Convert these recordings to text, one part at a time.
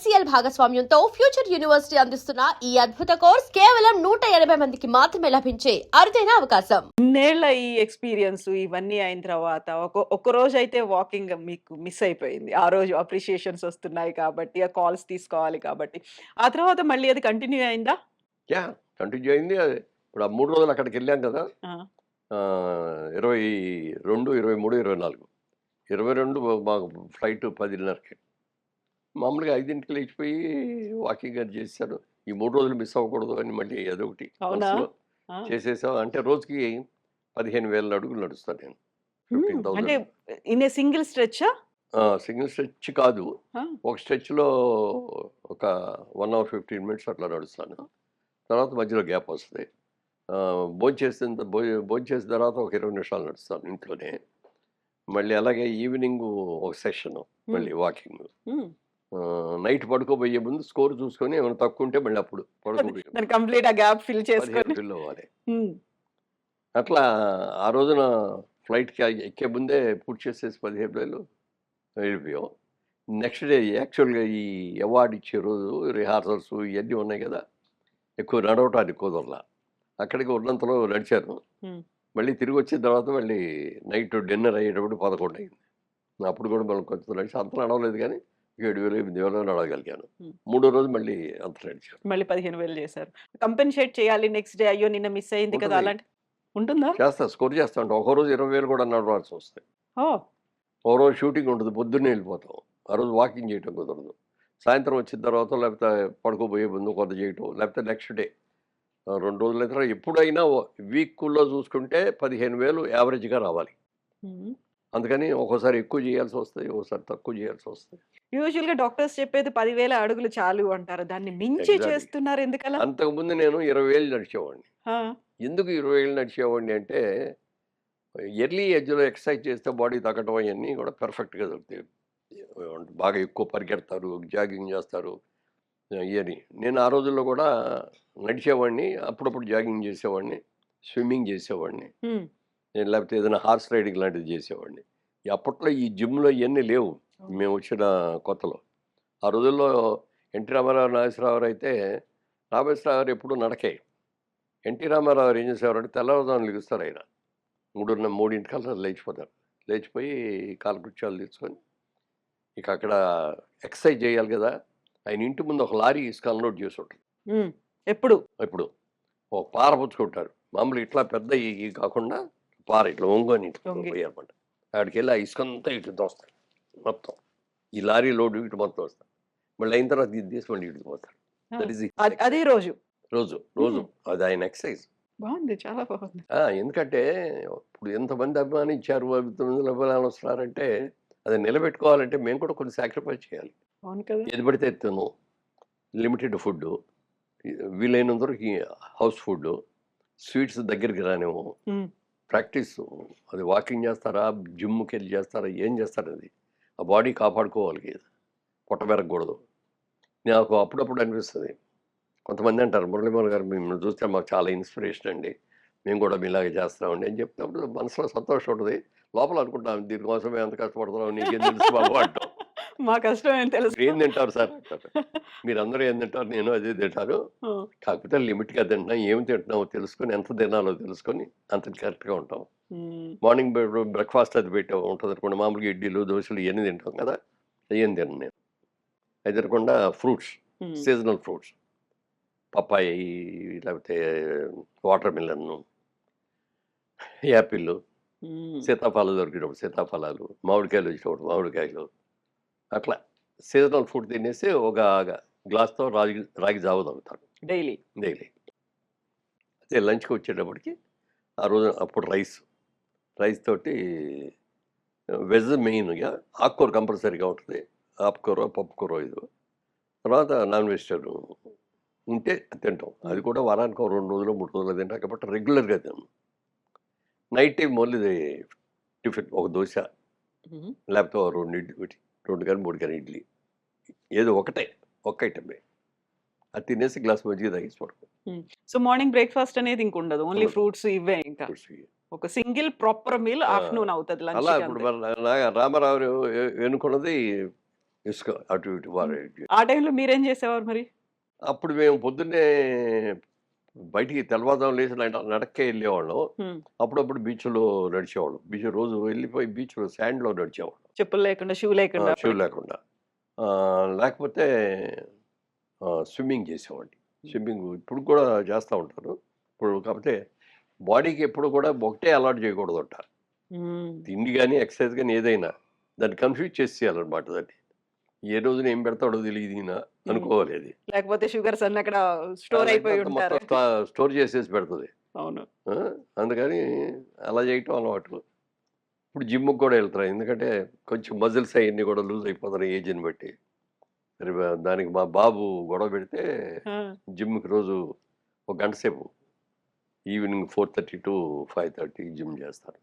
HCL భాగస్వామ్యంతో future university అందిస్తున్న ఈ అద్భుత కోర్స్ కేవలం 180 మందికి మాత్రమే లభించే అరుదైన అవకాశం. ఇన్నేళ్ల ఈ ఎక్స్పీరియన్స్ ఇవన్నీ అయిన తర్వాత ఒక రోజు అయితే వాకింగ్ మీకు మిస్ అయిపోయింది. ఆ రోజు అప్రిషియేషన్స్ వస్తున్నాయి కాబట్టి, ఆ కాల్స్ తీసుకోవాలి కాబట్టి. ఆ తర్వాత మళ్ళీ అది కంటిన్యూ అయిందా? కంటిన్యూ అయింది. ఇప్పుడు ఆ 3 రోజులు అక్కడికెళ్ళాం కదా! ఆ! 22, 23, 24. 22 మాకు ఫ్లైట్ 10:30కి. మామూలుగా 5కి లేచిపోయి వాకింగ్ అది చేశాను. ఈ 3 రోజులు మిస్ అవ్వకూడదు అని మళ్ళీ అదొకటి అవునా? మనసులో ఆ! చేసేసాం. అంటే రోజుకి 15,000 అడుగులు నడుస్తాను నేను. అంటే 15,000. ఇన్ ఏ సింగిల్ స్ట్రెచ్చా? సింగిల్ స్ట్రెచ్ కాదు. ఆ! ఒక స్ట్రెచ్‌లో ఒక 1 అవర్ 15 మినిట్స్ అట్లా నడుస్తాను. తర్వాత మధ్యలో గ్యాప్ వస్తది. భోంచేసిన తర్వాత ఒక 20 నిమిషాలు నడుస్తాను ఇంట్లోనే. మళ్ళీ అలాగే ఈవినింగు ఒక సెషను మళ్ళీ వాకింగు. హ్మ్. నైట్ పడుకోబోయే ముందు స్కోర్ చూసుకొని ఏమైనా తక్కువ ఉంటే మళ్ళీ అప్పుడు పడుకోబోయే దాన్ని కంప్లీట్ ఆ గ్యాప్ ఫిల్ 15 చేసుకొని. ఫిల్ అవ్వాలి. హ్మ్. అట్లా ఆ రోజున ఫ్లైట్‌కి ఎక్కే ముందే పూర్తి చేసేసి 15,000 వెళ్ళిపోయాం. నెక్స్ట్ డే యాక్చువల్‌గా ఈ అవార్డ్ ఇచ్చే రోజు రిహార్సల్స్ ఇయన్నీ ఉన్నాయి కదా! ఎక్కువ నడవటానికి కుదరలా. అక్కడికి ఉన్నంతలో నడిచాను. హ్మ్. మళ్ళీ తిరిగొచ్చిన తర్వాత మళ్ళీ నైట్ డిన్నర్ అయ్యేటప్పుడు 11 అయింది. అప్పుడు కూడా మనం కొంచెం నడిచి అంత నడవలేదు కానీ 7,000, 8,000 నడవగలిగాను. హ్మ్. మూడో రోజు మళ్ళీ అంత నడిచాను. మళ్ళీ 15,000 చేశారు. కంపెన్సేట్ చేయాలి నెక్స్ట్ డే. అయ్యో! నిన్న మిస్ అయింది కదా! ఉంటుంది. అలాంటి ఉంటుందా? స్కోర్ చేస్తా ఉంటాం. ఒక రోజు 20,000 కూడా నడవాల్సి వస్తాయి. ఓహ్! ఓ రోజు షూటింగ్ ఉంటుంది. పొద్దున్నే వెళ్ళిపోతాం. ఆ రోజు వాకింగ్ చేయటం కుదరదు. సాయంత్రం వచ్చిన తర్వాత లేకపోతే పడుకోబోయే ముందు కొంత చేయటం. లేకపోతే నెక్స్ట్ డే 2 రోజుల తర్వాత ఎప్పుడైనా వీక్‌లో చూసుకుంటే 15,000 యావరేజ్‌గా రావాలి. హ్మ్. అందుకని ఒక్కోసారి ఎక్కువ చేయాల్సి వస్తాయి. ఒక్కోసారి తక్కువ చేయాల్సి వస్తాయి. యూజువల్‌గా డాక్టర్స్ చెప్పేది 10,000 అడుగులు చాలు అంటారు. దాన్ని మించి ఎగ్జాక్ట్‌లీ. చేస్తున్నారు ఎందుకలా? అంతకుముందు నేను 20,000 నడిచేవాడిని. ఆ! ఎందుకు 20,000 నడిచేవాడిని అంటే ఎర్లీ ఏజ్‌లో ఎక్సర్సైజ్ చేస్తే బాడీ తగ్గడం అయన్నీ కూడా పర్ఫెక్ట్‌గా దొరుకుతాయి. బాగా ఎక్కువ పరిగెడతారు, జాగింగ్ చేస్తారు ఇయని. నేను ఆ రోజుల్లో కూడా నడిచేవాడిని. అప్పుడప్పుడు జాగింగ్ చేసేవాడిని. స్విమ్మింగ్ చేసేవాడిని. హ్మ్. లేకపోతే ఏదైనా హార్స్ రైడింగ్ లాంటిది చేసేవాడిని. అప్పట్లో ఈ జిమ్‌లో ఇయన్నీ లేవు. మేము వచ్చిన కొత్తలో. ఆ రోజుల్లో ఎన్టీ రామారావు, నాగేశ్వరరావు అయితే నాగేశ్వరరావు గారు ఎప్పుడూ నడకే. ఎన్టీ రామారావు గారు ఏం చేసేవారంటే తెల్లవారుజామున లెగుస్తారు ఆయన. 3:30 లేచిపోతారు. లేచిపోయి కాలకృత్యాలు తీసుకొని ఇక అక్కడ ఎక్సర్సైజ్ చేయాలి కదా! ఆయన ఇంటి ముందు ఒక లారీ ఇసుక అన్‌లోడ్ చేసి ఉంటుంది. హ్మ్. ఎప్పుడు? ఎప్పుడు ఒక పార పుచ్చుకుంటారు. మామూలుగా ఇట్లా పెద్ద ఇయి కాకుండా పార ఇట్లా ఒంగోని ఇట్లా వంగి. పోయారన్నమాట. అక్కడికెళ్ళి ఆ ఇసుకంతా ఇటు తోస్తారు మొత్తం. ఈ లారీ లోడ్ ఇటు మొత్తం వస్తారు. మళ్ళీ అయిన తర్వాత ఇది తీసి మళ్ళీ ఇటు పోతారు. ఆ! దట్ ఈస్ ది అదే రోజు. రోజు. హ్మ్. అది ఆయన ఎక్సర్సైజ్. బావుంది. చాలా బావుంది. ఎందుకంటే ఇప్పుడు ఎంతమంది అభిమానించారు, ఎంతమంది అభిమానులు వస్తున్నారంటే అది నిలబెట్టుకోవాలంటే మేము కూడా కొన్ని సాక్రిఫైస్ చేయాలి. అవును కదా! ఏది పడితే అది తినము. Limited food. వీలైనంత వరకు హౌస్ ఫుడ్డు. స్వీట్స్ దగ్గరికి రానివ్వము. హ్మ్. ప్రాక్టీసు. అది వాకింగ్ చేస్తారా? జిమ్‌కెళ్ళి చేస్తారా? ఏం చేస్తారది? ఆ బాడీ కాపాడుకోవాలి. పొట్ట పెరగకూడదు. నాకు అప్పుడప్పుడు అనిపిస్తది. కొంతమంది అంటారు, "మురళీమోహన్ గారు మిమ్మల్ని చూస్తే మాకు చాలా ఇన్స్పిరేషన్ అండి. మేము కూడా మీలాగే చేస్తామండి" అని చెప్పినప్పుడు మనసులో సంతోషం ఉంటది. లోపల అనుకుంటాం, "దీనికోసం మేము ఎంత కష్టపడుతున్నామో నీకేం తెలుసు బాబు" అంటాం. మా కష్టం ఏం తెలుసు. "మీరేం తింటారు సార్" అంటారు. "మీరందరూ ఏం తింటారు? నేను అదే తింటాను. ఆ! కాకపోతే లిమిట్‌గా తింటున్నాం. ఏం తింటున్నామో తెలుసుకొని, ఎంత తినాలో తెలుసుకొని అంత కరెక్ట్‌గా ఉంటాం." హ్మ్. మార్నింగ్ బ్రేక్‌ఫాస్ట్ అది ఉంటదనుకోండి. మామూలుగా ఇడ్లీలు, దోసలు ఇయన్నీ తింటాం కదా! అయ్యేం తినను నేను. అది తినకుండా ఫ్రూట్స్, హ్మ్. Seasonal fruits. పపాయి లేకపోతే వాటర్ మిలన్ను, యాపిల్లు, హ్మ్. సీతాఫలాలు దొరికేటప్పుడు సీతాఫలాలు, మామిడికాయలు వచ్చినప్పుడు మామిడికాయలు. అట్లా సీజనల్ ఫుడ్ తినేసి ఒక గ్లాస్‌తో రాగి జావ తాగుతాను డైలీ. డైలీ. అయితే లంచ్‌కి వచ్చేటప్పటికి ఆ రోజు అప్పుడు రైస్ తోటి వెజ్ మెయిన్‌గా ఆకుకూర కంపల్సరీగా ఉంటది. ఆకుకూర, పప్పుకూర ఇది. తర్వాత నాన్ వెజిటేరియన్ ఉంటే తింటాం. అది హ్మ్. కూడా వారానికి ఓ 2 రోజులు, 3 రోజులు తింటాం కాబట్టి రెగ్యులర్‌గా తినను. నైట్ టైమ్ ఓన్లీ టిఫిన్ ఒక దోస హుహు. లేకపోతే ఓ 2 2 కానీ, 3 కానీ ఇడ్లీ. ఏదో ఒకటే. ఒక్క ఐటమే. అది తినేసి గ్లాస్ మజ్జిగ తాగేసి పడుకో. హ్మ్. సో, మార్నింగ్ బ్రేక్‌ఫాస్ట్ అనేది ఇంకుండదు. ఓన్లీ ఉండదు. ఫ్రూట్స్ ఇవే ఇంకా. ఒక సింగిల్ ప్రాపర్ మీల్ ఆ! ఆఫ్టర్‌నూన్ అవుతది అలా లంచ్‌కి ఇప్పుడు అంతే. మన రామారావు ఎన్నుకున్నది ఇసుక అటు ఇటు వారే ఆ టైంలో మీరేం చేసేవారు మరి? అప్పుడు మేము పొద్దున్నే బయటికి తెల్లవారుజామున లేచి నడక్కే వెళ్ళేవాళ్ళం. హ్మ్. అప్పుడప్పుడు బీచ్‌లో నడిచేవాళ్ళం. బీచ్ రోజు వెళ్ళిపోయి బీచ్‌లో శాండ్‌లో నడిచేవాళ్ళం. చెప్పులు లేకుండా, షూ లేకుండా షూ అప్పటికి. లేకుండా. లేకపోతే స్విమ్మింగ్ చేసేవాడిని. స్విమ్మింగ్ ఇప్పుడు కూడా చేస్తా ఉంటాను. ఇప్పుడు కాకపోతే బాడీకి ఎప్పుడు కూడా ఒకటే అలవాటు చేయకూడదంట. హ్మ్. తిండి గాని, ఎక్సర్సైజ్ గాని ఏదైనా దాన్ని కన్‌ఫ్యూజ్ చేసేయాలన్నమాట దాన్ని. ఏ రోజున ఏం పెడతాడో తెలీదు ఈయన హ్మ్. అనుకోవాలి అది. లేకపోతే షుగర్స్ అన్నీ అక్కడ స్టోర్ అయిపోయి లేకపోతే ఉంటారు. మొత్తం స్టోర్ చేసేసి పెడతది. అవును. ఆ! అందుకని అలా చేయటం అలవాటు. ఇప్పుడు జిమ్‌కి కూడా వెళ్తున్నా. ఎందుకంటే కొంచెం మజిల్స్ అయన్నీ కూడా లూజ్ అయిపోతున్నాయి ఏజ్‌ని బట్టి. మరి దానికి మా బాబు గొడవ పెడితే ఆ! జిమ్‌కి రోజు ఒక గంట సేపు ఈవినింగ్ 4:30-5:30 జిమ్ చేస్తాను.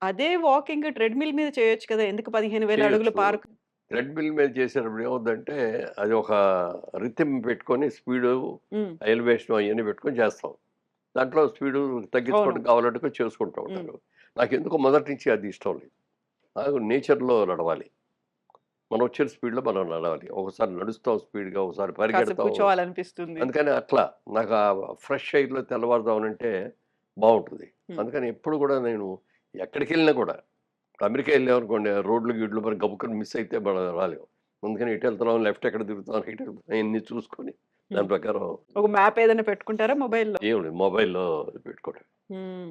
అదే వాకింగ్ ట్రెడ్‌మిల్ మీద చేయొచ్చు కదా! ఎందుకు 15,000 అడుగులు చేయొచ్చు. పార్క్? థ్రెడ్‌మిల్ మీద చేసేటప్పుడు ఏమవుద్దంటే అది ఒక రిథమ్ పెట్టుకొని స్పీడు, హ్మ్. ఎలివేషన్ అయన్నీ పెట్టుకొని చేస్తాం. దాంట్లో స్పీడు అవును. తగ్గించుకోవడం కావాలంటే చేసుకుంటూ హ్మ్. ఉంటారు. నాకెందుకో మొదటి నుంచి అది ఇష్టం లేదు. నాకు నేచర్‌లో నడవాలి. మనం వచ్చిన స్పీడ్‌లో మనం నడవాలి. ఒకసారి నడుస్తాం స్పీడ్‌గా, ఒకసారి కాసేపు పరిగెడతాం. కూర్చోవాలనిపిస్తుంది. అందుకని అట్లా నాకు ఆ ఫ్రెష్ ఎయిర్‌లో తెల్లవారుజామునంటే బావుంటది. హ్మ్. అందుకని ఎప్పుడు కూడా నేను ఎక్కడికెళ్ళినా కూడా అమెరికా వెళ్ళామనుకోండి రోడ్లు, గీడ్లు మరి గబుక్కన మిస్ అయితే మనం రాలేం. అందుకని ఎటు వెళ్తున్నాం, లెఫ్ట్ ఎక్కడ తిరుగుతున్నాం, రైట్ ఎక్కడ అయన్నీ చూసుకొని హ్మ్. దాని ప్రకారం ఒక మ్యాప్ ఏదైనా పెట్టుకుంటారా మొబైల్‌లో? ఏం లేదు మొబైల్‌లో పెట్టుకోవడం. హ్మ్.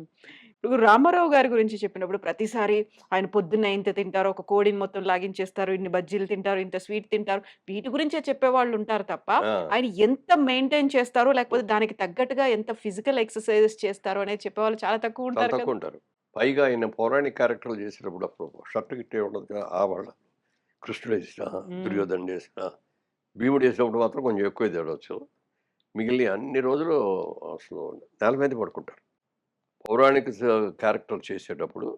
ఇప్పుడు రామారావు గారి గురించి చెప్పినప్పుడు ప్రతిసారి ఆయన పొద్దున్న ఇంత తింటారు, ఒక కోడిని మొత్తం లాగించేస్తారు, ఇన్ని బజ్జీలు తింటారు, ఇంత స్వీట్ తింటారు. వీటి గురించే చెప్పేవాళ్ళుంటారు తప్ప, ఆ! ఆయన ఎంత మెయింటైన్ చేస్తారో, లేకపోతే దానికి తగ్గట్టుగా ఎంత ఫిజికల్ ఎక్సర్‌సైజెస్ చేస్తారో అనేది చెప్పేవాళ్ళు చాలా తక్కువ చాలా ఉంటారు కదా! తక్కువ ఉంటారు. పైగా ఆయన పౌరాణిక క్యారెక్టర్‌లు చేసేటప్పుడు అప్పుడు షర్ట్ గిట్ట ఉండదు కదా! వాళ్ళ కృష్ణుడేసినా, హ్మ్. దుర్యోధనుడేసినా, భీముడేసినప్పుడు మాత్రం కొంచెం ఎక్కువే తేడొచ్చు. మిగిలిన అన్ని రోజులు అసలు నేల మీదే పడుకుంటారు. పౌరాణిక క్యారెక్టర్ చేసేటప్పుడు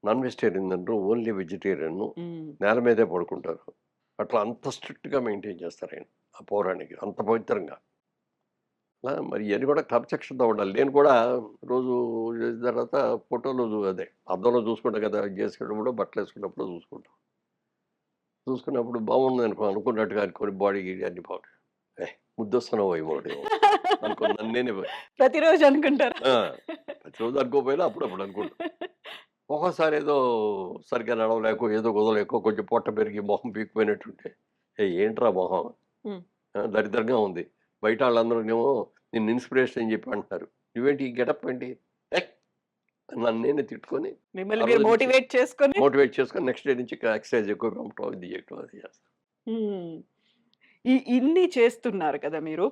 నాన్ వెజిటేరియన్ తినరు. Only vegetarian. హ్మ్. నేల మీదే పడుకుంటారు. అట్లా అంత స్ట్రిక్ట్‌గా మెయింటైన్ చేస్తారాయన. ఆ పౌరాణిక అంత పవిత్రంగా. మరి ఇయన్నీ కూడా క్రమశిక్షణతో ఉండాలి. నేను కూడా రోజు చేసిన తర్వాత ఫోటోలు అదే అద్దంలో చూసుకుంటా కదా! చేసుకునేటప్పుడు బట్టలేసుకున్నప్పుడు చూసుకుంటాం. చూసుకున్నప్పుడు బాగుందనుకో అనుకున్నట్టుగా అనుకోని బాడీ గీడీ అన్నీ బాగుంటాయి. ముద్దొస్తున్నావోయేమో అనుకోని నన్ను నేనే ప్రతిరోజు అనుకుంటారా? ఆ! ప్రతిరోజు అనుకోకపోయినా అప్పుడప్పుడు అనుకుంటా. ఒక్కోసారి ఏదో సరిగ్గా నడవలేకో, ఏదో కుదరలేకో కొంచెం పొట్ట పెరిగి మొహం పీకిపోయినట్టుంటే, ఏంట్రా మొహం హ్మ్. దరిద్రంగా ఉంది. బయట ఆళ్ళందరూనేమో నిన్ను ఇన్‌స్పిరేషన్ అని చెప్పి అంటున్నారు. నువ్వేంటి ఈ గెటప్ ఏంటి? ఏయ్! నన్ను నేనే తిట్టుకొని, మిమ్మల్ని ఆ మీరు రోజు నుంచి మోటివేట్ చేసుకొని మోటివేట్ చేసుకొని నెక్స్ట్ డే నుంచి ఎక్సర్‌సైజ్ ఎక్కువ పంపటం, ఇది చేయటం అది చేస్తా. హ్మ్. ఇన్ని చేస్తున్నారు కదా మీరు.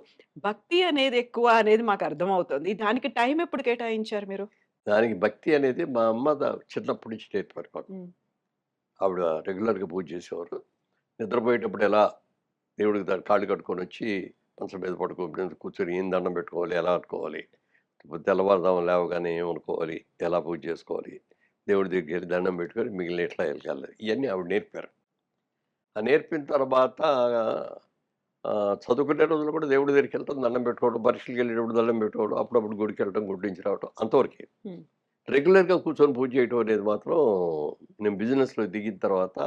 భక్తి అనేది ఎక్కువ అనేది మాకర్థమవుతుంది. దానికి టైం ఎప్పుడు కేటాయించారు మీరు? దానికి భక్తి అనేది మా అమ్మ చిన్నప్పటి నుంచి నేర్పారు మాకు. హ్మ్. ఆవిడ రెగ్యులర్‌గా పూజ చేసేవారు. నిద్రపోయేటప్పుడు ఎలా దేవుడికి కాళ్ళు కట్టుకొనొచ్చి మంచం మీద కూర్చొని ఏం దండం పెట్టుకోవాలి, ఎలా అనుకోవాలి, తెల్లవారుజామున లేవగానే ఏమనుకోవాలి, ఎలా పూజ చేసుకోవాలి, దేవుడి దగ్గరికెళ్ళి దండం పెట్టుకొని మిగిలిన ఎట్లా ఎళ్ళాలి, ఇయన్నీ ఆవిడ నేర్పారు. ఆ నేర్పిన తర్వాత చదువుకునే రోజుల్లో కూడా దేవుడి దగ్గరికెళ్ళటం, దండం పెట్టుకోవడం, పరీక్షలకెళ్ళేటప్పుడు దండం పెట్టుకోవడం, అప్పుడప్పుడు గుడికెళ్ళటం, గుడి నుంచి రావటం అంతవరకే. హ్మ్. రెగ్యులర్‌గా కూర్చొని పూజ చేయటం అనేది మాత్రం నేను బిజినెస్‌లో దిగిన తర్వాత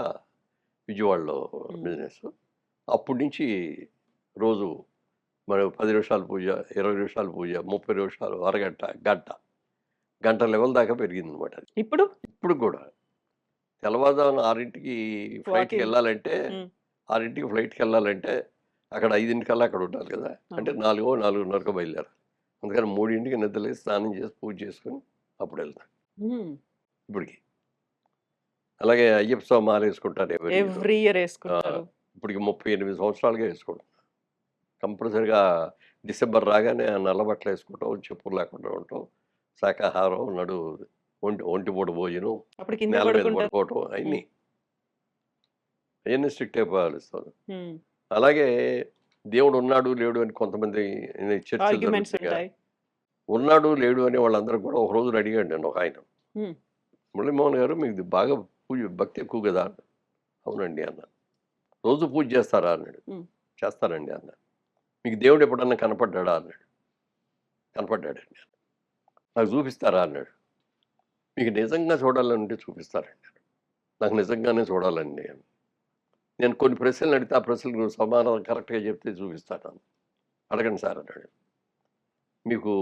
విజయవాడలో హ్మ్. బిజినెస్. అప్పటి నుంచి రోజు మరి 10 నిమిషాలు పూజ, 20 నిమిషాలు పూజ, 30 నిమిషాలు, అరగంట, గంట. గంట లెవెల్ దాకా పెరిగిందనమాట అది. ఇప్పుడు ఇప్పుడు కూడా తెల్లవారుజామున 6కి వాకింగ్. ఫ్లైట్‌కెళ్ళాలంటే హ్మ్. 6కి ఫ్లైట్‌కెళ్ళాలంటే అక్కడ 5కల్లా అక్కడ ఉండాలి కదా! అంటే అవును. 4, 4:30కో బయలుదేరాలి. అందుకని 3కి నిద్రలేసి స్నానం చేసి పూజ చేసుకొని అప్పుడెళ్తా హ్మ్. ఇప్పటికి. అలాగే అయ్యప్ప స్వామి మాలేసుకుంటాను ఎవరీ ఇయరు. ఎవ్రీ ఇయర్ ఆ! యేసుకుంటారు. ఇప్పటికి 38 సంవత్సరాలుగా ఏసుకుంటున్నా. కంపల్సరీగా డిసెంబర్ రాగానే ఆ నల్ల బట్టలేసుకోవటం, చెప్పులు లేకుండా ఉండటం, శాకాహారం, ఒంటి ఒంటి పూట భోజనం, అప్పుడు కిందే నేల మీద పడుకుంటారు. పడుకోవటం హ్మ్. అయన్నీ స్ట్రిక్ట్‌గా పాటిస్తాను. హ్మ్. అలాగే దేవుడున్నాడు, లేడు అని కొంతమంది చర్చలు ఆర్గ్యుమెంట్స్ జరుగుతాయిగా. ఉంటాయి. ఉన్నాడు, లేడు అనే వాళ్ళందరూ కూడా ఒక రోజున అడిగాడు నన్ను ఒకాయన. హ్మ్. "మురళీమోహన్ గారు మీకు బాగా భక్తి ఎక్కువ గదా!" అన్నాడు. "అవునండి" అన్నాను. "రోజు పూజ చేస్తారా?" అన్నాడు. హ్మ్. "చేస్తానండి" అన్నాను. "మీకు దేవుడు ఎప్పుడన్నా కనపడ్డాడా?" అన్నాడు. "కనపడ్డాడండి." "నాకు చూపిస్తారా?" అన్నాడు. "మీకు నిజంగా చూడాలనుంటే చూపిస్తానండి." నాకు నిజంగానే చూడాలండి అని. నేను కొన్ని ప్రశ్నలు అడిగితే ఆ ప్రశ్నలకు సమాధానం కరెక్ట్‌గా చెప్తే చూపిస్తాను. అడగండి సార్ అన్నాడు. మీకు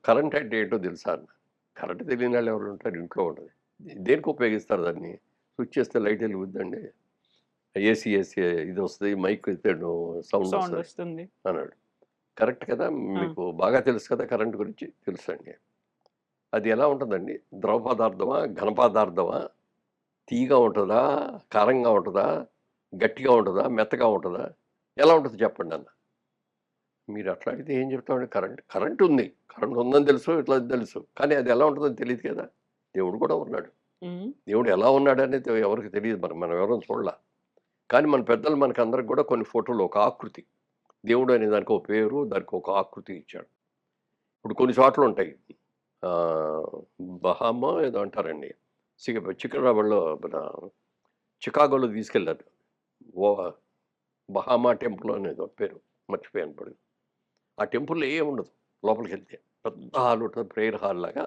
కరెంట్ అంటే ఏంటో తెలుసా అన్నా. కరెంట్ తెలియని వాళ్ళు ఎవరు ఉంటారు, ఇంట్లో ఉండదు. దేనికి ఉపయోగిస్తారు దాన్ని? స్విచ్ చేస్తే లైట్ వెలుగుద్దండి. ఏసీ ఇది వస్తది. మైక్ ఎత్తే సౌండ్ సౌండ్ వస్తది వస్తుంది. అన్నాడు. కరెక్ట్ కదా! మీకు బాగా తెలుసు కదా కరెంట్ గురించి? తెలుసండి. అది ఎలా ఉంటదండి? ద్రవ పదార్థమా? ఘన పదార్థమా? తియ్యగా ఉంటదా? కారంగా ఉంటదా? గట్టిగా ఉంటదా? మెత్తగా ఉంటదా? ఎలా ఉంటది చెప్పండన్నా. మీరు అట్లా అడిగితే ఏం చెప్తామండి? కరెంట్ ఉంది. కరెంట్ ఉందని తెలుసు, ఇట్లా తెలుసు. కానీ అది ఎలా ఉంటదో తెలీదు కదా! దేవుడు కూడా ఉన్నాడు. హ్మ్. దేవుడు ఎలా ఉన్నాడనేది ఎవరికీ తెలీదు. మనం ఎవరం చూడలా. కానీ మన పెద్దలు మనకందరికి కూడా కొన్ని ఫోటోలు, ఒక ఆకృతి. దేవుడు అనే దానికి ఒక పేరు, దానికి ఒక ఆకృతి ఇచ్చాడు. ఇప్పుడు కొన్ని చోట్లుంటాయి. ఆహ్, బహామా ఏదో అంటారండి. సికింద్రాబాద్‌లో మన చికాగోలో తీసుకెళ్లారు. ఓ బహామా టెంపుల్ అనేదో పేరు. మర్చిపోయాను ఇప్పుడు. ఆ టెంపుల్‌లో ఏముండదు లోపలికెళ్తే. పెద్ద హాల్ ఉంటది. ప్రేయర్ హాల్ లాగా.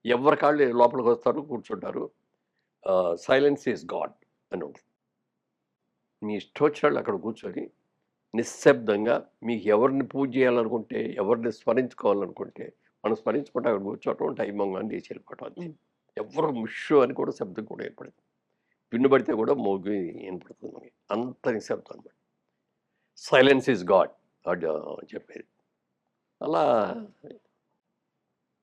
ఎవరి కాళ్ళు లోపలికొస్తారు, కూర్చుంటారు. 'సైలెన్స్ ఈస్ గాడ్' అని ఉంటుంది. మీ ఇష్టమొచ్చినోళ్ళు అక్కడ కూర్చొని నిశ్శబ్దంగా మీకు ఎవరిని పూజ చేయాలనుకుంటే, ఎవరిని స్మరించుకోవాలనుకుంటే, మనం స్మరించుకుంటే అక్కడ కూర్చోవటం, టైం అవ్వంగానే లేచి వెళ్ళిపోవటం అంతే. హ్మ్. ఎవ్వరు ముష్షు అని కూడా శబ్దం కూడా ఏర్పడదు. పిన్ను పడితే కూడా మోగి వినపడుతుంది మనకి. అంత నిశ్శబ్దం అనమాట. 'సైలెన్స్ ఈస్ గాడ్' అని చెప్పేది. అలా